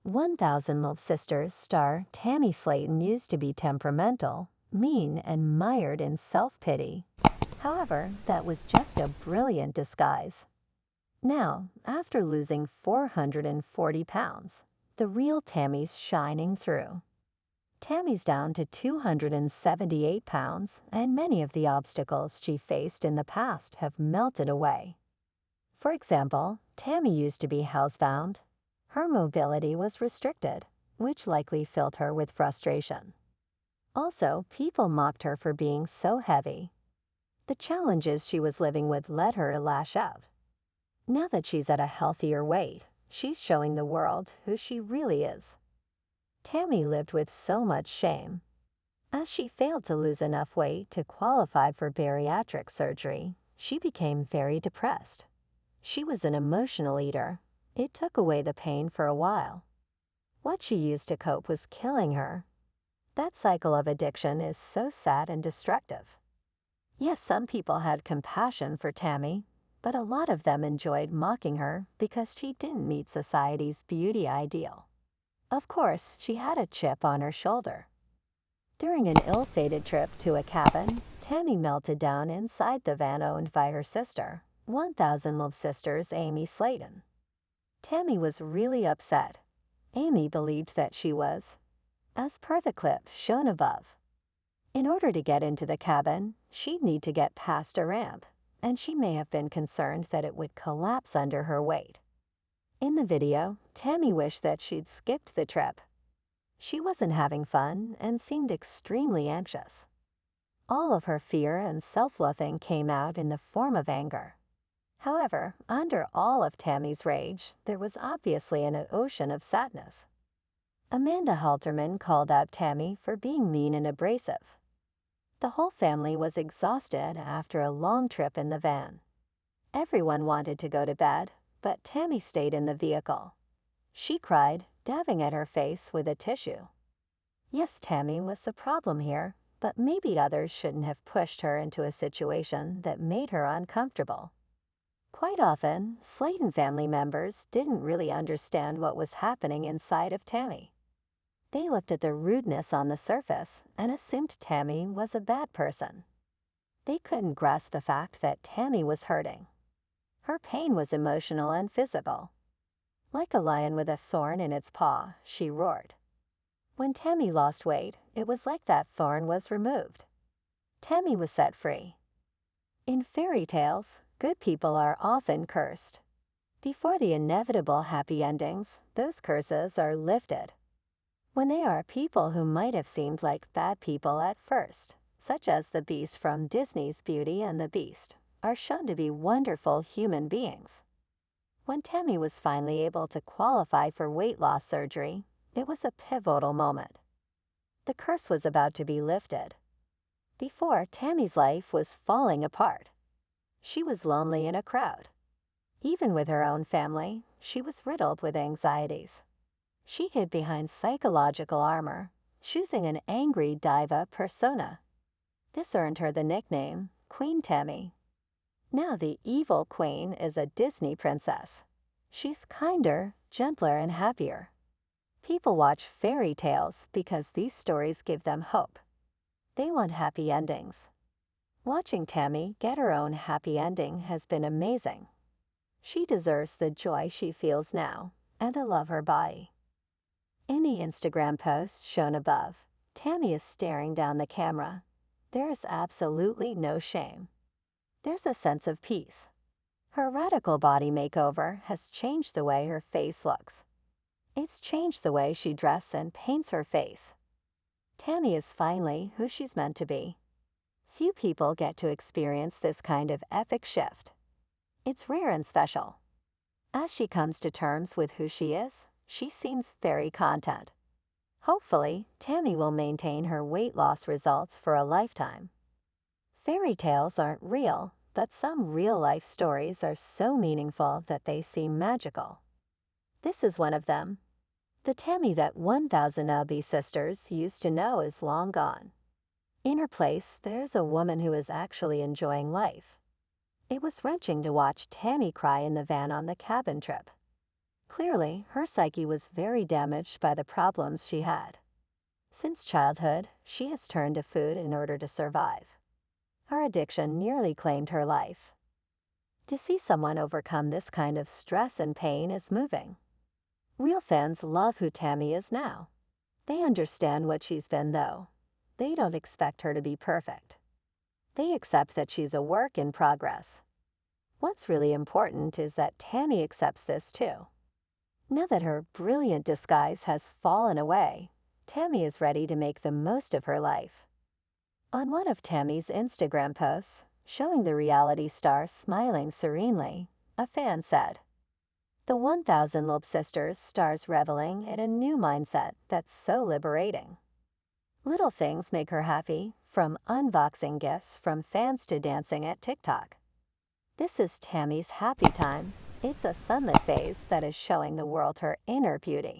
1000 Love Sisters star Tammy Slayton used to be temperamental, mean, and mired in self-pity. However, that was just a brilliant disguise. Now, after losing 440 pounds, the real Tammy's shining through. Tammy's down to 278 pounds, and many of the obstacles she faced in the past have melted away. For example, Tammy used to be housebound. Her mobility was restricted, which likely filled her with frustration. Also, people mocked her for being so heavy. The challenges she was living with led her to lash out. Now that she's at a healthier weight, she's showing the world who she really is. Tammy lived with so much shame. As she failed to lose enough weight to qualify for bariatric surgery, she became very depressed. She was an emotional eater. It took away the pain for a while. What she used to cope was killing her. That cycle of addiction is so sad and destructive. Yes, some people had compassion for Tammy, but a lot of them enjoyed mocking her because she didn't meet society's beauty ideal. Of course, she had a chip on her shoulder. During an ill-fated trip to a cabin, Tammy melted down inside the van owned by her sister, 1000 Love Sisters Amy Slayton. Tammy was really upset. Amy believed that she was, as per the clip shown above. In order to get into the cabin, she'd need to get past a ramp, and she may have been concerned that it would collapse under her weight. In the video, Tammy wished that she'd skipped the trip. She wasn't having fun and seemed extremely anxious. All of her fear and self-loathing came out in the form of anger. However, under all of Tammy's rage, there was obviously an ocean of sadness. Amanda Halterman called out Tammy for being mean and abrasive. The whole family was exhausted after a long trip in the van. Everyone wanted to go to bed, but Tammy stayed in the vehicle. She cried, dabbing at her face with a tissue. Yes, Tammy was the problem here, but maybe others shouldn't have pushed her into a situation that made her uncomfortable. Quite often, Slayton family members didn't really understand what was happening inside of Tammy. They looked at the rudeness on the surface and assumed Tammy was a bad person. They couldn't grasp the fact that Tammy was hurting. Her pain was emotional and physical. Like a lion with a thorn in its paw, she roared. When Tammy lost weight, it was like that thorn was removed. Tammy was set free. In fairy tales, good people are often cursed. Before the inevitable happy endings, those curses are lifted. When they are people who might have seemed like bad people at first, such as the Beast from Disney's Beauty and the Beast, are shown to be wonderful human beings. When Tammy was finally able to qualify for weight loss surgery, it was a pivotal moment. The curse was about to be lifted. Before, Tammy's life was falling apart. She was lonely in a crowd. Even with her own family, she was riddled with anxieties. She hid behind psychological armor, choosing an angry diva persona. This earned her the nickname Queen Tammy. Now the evil queen is a Disney princess. She's kinder, gentler, and happier. People watch fairy tales because these stories give them hope. They want happy endings. Watching Tammy get her own happy ending has been amazing. She deserves the joy she feels now and to love her body. In the Instagram post shown above, Tammy is staring down the camera. There is absolutely no shame. There's a sense of peace. Her radical body makeover has changed the way her face looks. It's changed the way she dresses and paints her face. Tammy is finally who she's meant to be. Few people get to experience this kind of epic shift. It's rare and special. As she comes to terms with who she is, she seems very content. Hopefully, Tammy will maintain her weight loss results for a lifetime. Fairy tales aren't real, but some real-life stories are so meaningful that they seem magical. This is one of them. The Tammy that 1000 LB sisters used to know is long gone. In her place, there's a woman who is actually enjoying life. It was wrenching to watch Tammy cry in the van on the cabin trip. Clearly, her psyche was very damaged by the problems she had. Since childhood, she has turned to food in order to survive. Her addiction nearly claimed her life. To see someone overcome this kind of stress and pain is moving. Real fans love who Tammy is now. They understand what she's been, though. They don't expect her to be perfect. They accept that she's a work in progress. What's really important is that Tammy accepts this too. Now that her brilliant disguise has fallen away, Tammy is ready to make the most of her life. On one of Tammy's Instagram posts, showing the reality star smiling serenely, a fan said, "The 1000 Loeb sisters stars reveling in a new mindset that's so liberating." Little things make her happy, from unboxing gifts from fans to dancing at TikTok. This is Tammy's happy time. It's a sunlit phase that is showing the world her inner beauty.